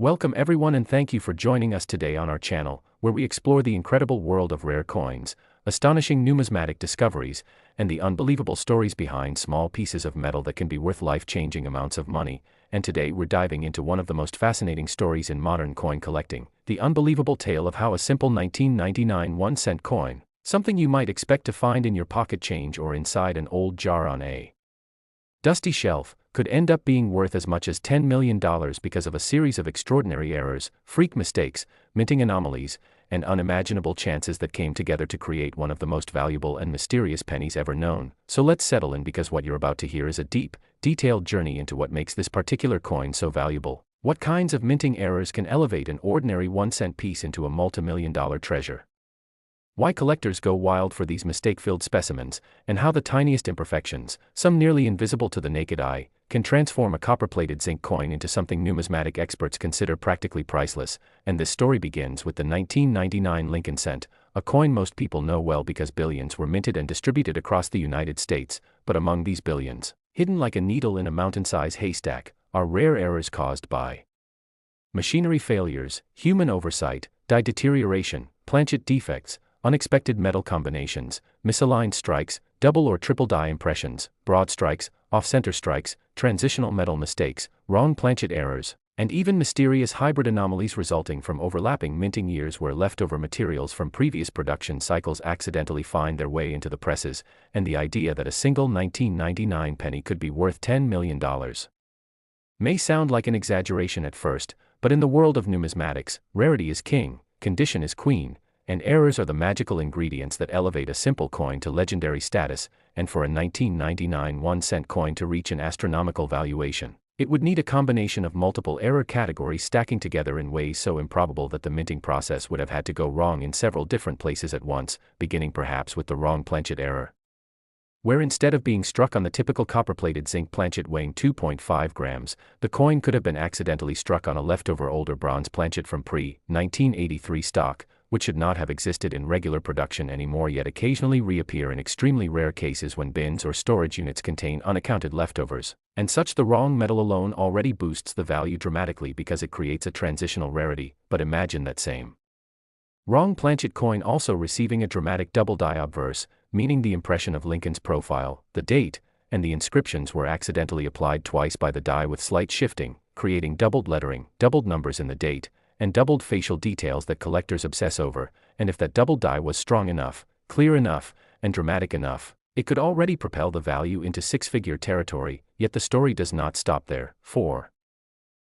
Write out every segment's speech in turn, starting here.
Welcome everyone and thank you for joining us today on our channel, where we explore the incredible world of rare coins, astonishing numismatic discoveries, and the unbelievable stories behind small pieces of metal that can be worth life-changing amounts of money. And today we're diving into one of the most fascinating stories in modern coin collecting, the unbelievable tale of how a simple 1999 1-cent coin, something you might expect to find in your pocket change or inside an old jar on a dusty shelf, could end up being worth as much as $10 million because of a series of extraordinary errors, freak mistakes, minting anomalies, and unimaginable chances that came together to create one of the most valuable and mysterious pennies ever known. So let's settle in, because what you're about to hear is a deep, detailed journey into what makes this particular coin so valuable, what kinds of minting errors can elevate an ordinary 1-cent piece into a multi-million-dollar treasure, why collectors go wild for these mistake-filled specimens, and how the tiniest imperfections, some nearly invisible to the naked eye, can transform a copper-plated zinc coin into something numismatic experts consider practically priceless. And this story begins with the 1999 Lincoln cent, a coin most people know well because billions were minted and distributed across the United States. But among these billions, hidden like a needle in a mountain-sized haystack, are rare errors caused by machinery failures, human oversight, die deterioration, planchet defects, unexpected metal combinations, misaligned strikes, double or triple die impressions, broad strikes, off-center strikes, transitional metal mistakes, wrong planchet errors, and even mysterious hybrid anomalies resulting from overlapping minting years where leftover materials from previous production cycles accidentally find their way into the presses. And the idea that a single 1999 penny could be worth $10 million may sound like an exaggeration at first, but in the world of numismatics, rarity is king, condition is queen, and errors are the magical ingredients that elevate a simple coin to legendary status. And for a 1999 1-cent coin to reach an astronomical valuation, it would need a combination of multiple error categories stacking together in ways so improbable that the minting process would have had to go wrong in several different places at once, beginning perhaps with the wrong planchet error, where instead of being struck on the typical copper-plated zinc planchet weighing 2.5 grams, the coin could have been accidentally struck on a leftover older bronze planchet from pre-1983 stock, which should not have existed in regular production anymore yet occasionally reappear in extremely rare cases when bins or storage units contain unaccounted leftovers. And such the wrong metal alone already boosts the value dramatically because it creates a transitional rarity. But imagine that same wrong planchet coin also receiving a dramatic double die obverse, meaning the impression of Lincoln's profile, the date, and the inscriptions were accidentally applied twice by the die with slight shifting, creating doubled lettering, doubled numbers in the date, and doubled facial details that collectors obsess over. And if that double die was strong enough, clear enough, and dramatic enough, it could already propel the value into six-figure territory. Yet the story does not stop there. For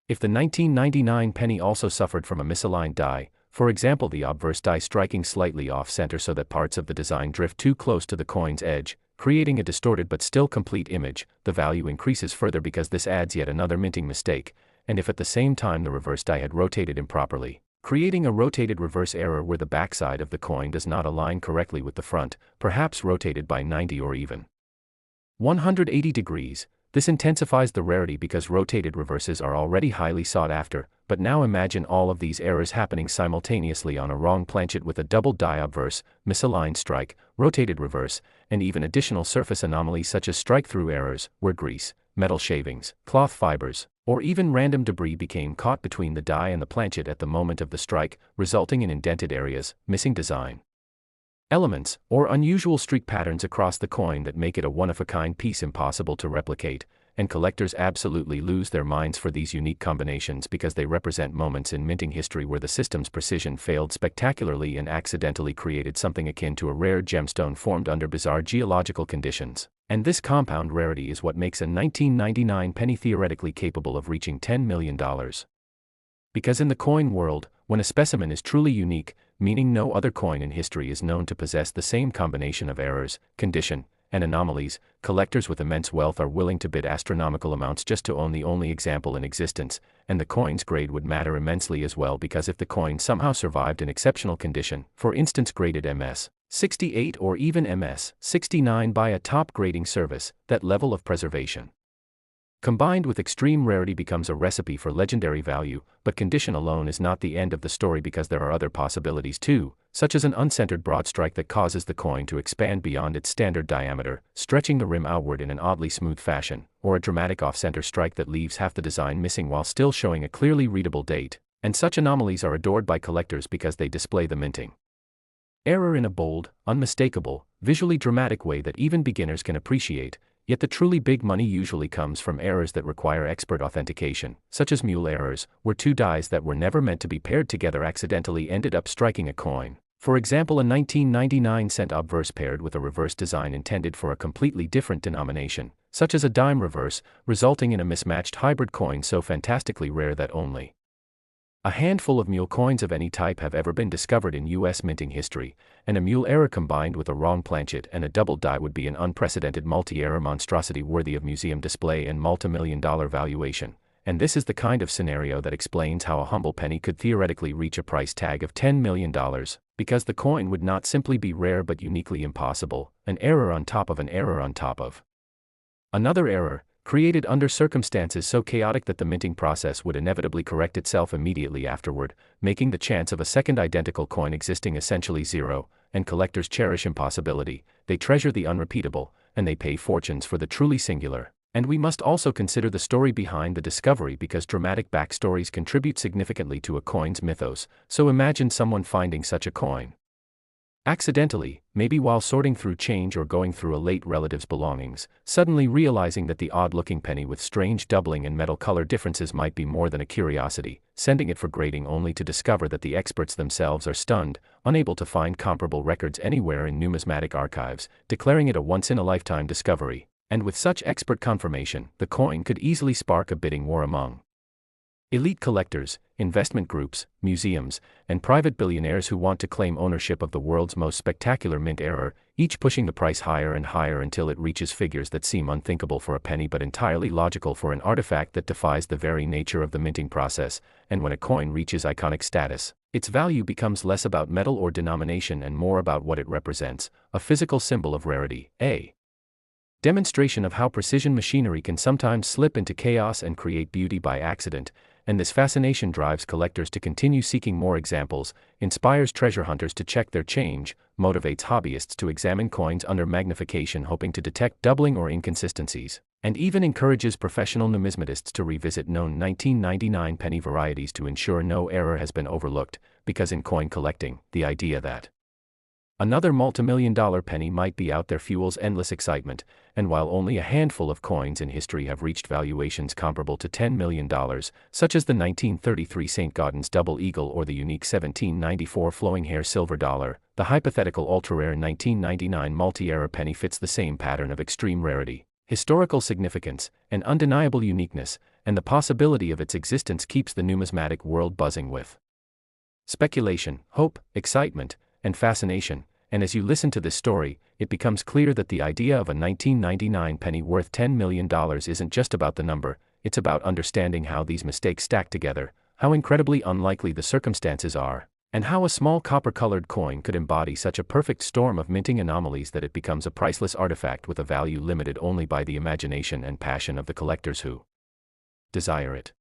if the 1999 penny also suffered from a misaligned die, for example the obverse die striking slightly off-center so that parts of the design drift too close to the coin's edge, creating a distorted but still complete image, the value increases further because this adds yet another minting mistake. And if at the same time the reverse die had rotated improperly, creating a rotated reverse error where the backside of the coin does not align correctly with the front, perhaps rotated by 90 or even 180 degrees, this intensifies the rarity because rotated reverses are already highly sought after. But now imagine all of these errors happening simultaneously on a wrong planchet with a double die obverse, misaligned strike, rotated reverse, and even additional surface anomalies such as strike-through errors, where grease, metal shavings, cloth fibers, or even random debris became caught between the die and the planchet at the moment of the strike, resulting in indented areas, missing design elements, or unusual streak patterns across the coin that make it a one-of-a-kind piece impossible to replicate. And collectors absolutely lose their minds for these unique combinations because they represent moments in minting history where the system's precision failed spectacularly and accidentally created something akin to a rare gemstone formed under bizarre geological conditions. And this compound rarity is what makes a 1999 penny theoretically capable of reaching $10 million. Because in the coin world, when a specimen is truly unique, meaning no other coin in history is known to possess the same combination of errors, condition, and anomalies, collectors with immense wealth are willing to bid astronomical amounts just to own the only example in existence. And the coin's grade would matter immensely as well, because if the coin somehow survived in exceptional condition, for instance graded MS 68 or even MS 69 by a top grading service, that level of preservation Combined with extreme rarity becomes a recipe for legendary value, but condition alone is not the end of the story because there are other possibilities too, such as an uncentered broad strike that causes the coin to expand beyond its standard diameter, stretching the rim outward in an oddly smooth fashion, or a dramatic off-center strike that leaves half the design missing while still showing a clearly readable date, and such anomalies are adored by collectors because they display the minting error in a bold, unmistakable, visually dramatic way that even beginners can appreciate. Yet the truly big money usually comes from errors that require expert authentication, such as mule errors, where two dies that were never meant to be paired together accidentally ended up striking a coin. For example, a 1999 cent obverse paired with a reverse design intended for a completely different denomination, such as a dime reverse, resulting in a mismatched hybrid coin so fantastically rare that only a handful of mule coins of any type have ever been discovered in U.S. minting history, and a mule error combined with a wrong planchet and a double die would be an unprecedented multi-error monstrosity worthy of museum display and multi-million-dollar valuation. And this is the kind of scenario that explains how a humble penny could theoretically reach a price tag of $10 million, because the coin would not simply be rare but uniquely impossible, an error on top of an error on top of another error, created under circumstances so chaotic that the minting process would inevitably correct itself immediately afterward, making the chance of a second identical coin existing essentially zero, and collectors cherish impossibility, they treasure the unrepeatable, and they pay fortunes for the truly singular. And we must also consider the story behind the discovery because dramatic backstories contribute significantly to a coin's mythos, so imagine someone finding such a coin accidentally, maybe while sorting through change or going through a late relative's belongings, suddenly realizing that the odd-looking penny with strange doubling and metal color differences might be more than a curiosity, sending it for grading only to discover that the experts themselves are stunned, unable to find comparable records anywhere in numismatic archives, declaring it a once-in-a-lifetime discovery. And with such expert confirmation, the coin could easily spark a bidding war among elite collectors, investment groups, museums, and private billionaires who want to claim ownership of the world's most spectacular mint error, each pushing the price higher and higher until it reaches figures that seem unthinkable for a penny but entirely logical for an artifact that defies the very nature of the minting process. And when a coin reaches iconic status, its value becomes less about metal or denomination and more about what it represents, a physical symbol of rarity, a demonstration of how precision machinery can sometimes slip into chaos and create beauty by accident. And this fascination drives collectors to continue seeking more examples, inspires treasure hunters to check their change, motivates hobbyists to examine coins under magnification hoping to detect doubling or inconsistencies, and even encourages professional numismatists to revisit known 1999 penny varieties to ensure no error has been overlooked, because in coin collecting, the idea that another multimillion-dollar penny might be out there fuels endless excitement, and while only a handful of coins in history have reached valuations comparable to $10 million, such as the 1933 St. Gaudens Double Eagle or the unique 1794 Flowing Hair Silver Dollar, the hypothetical ultra-rare 1999 multi-error penny fits the same pattern of extreme rarity, historical significance, and undeniable uniqueness, and the possibility of its existence keeps the numismatic world buzzing with speculation, hope, excitement, and fascination. And as you listen to this story, it becomes clear that the idea of a 1999 penny worth $10 million isn't just about the number, it's about understanding how these mistakes stack together, how incredibly unlikely the circumstances are, and how a small copper-colored coin could embody such a perfect storm of minting anomalies that it becomes a priceless artifact with a value limited only by the imagination and passion of the collectors who desire it.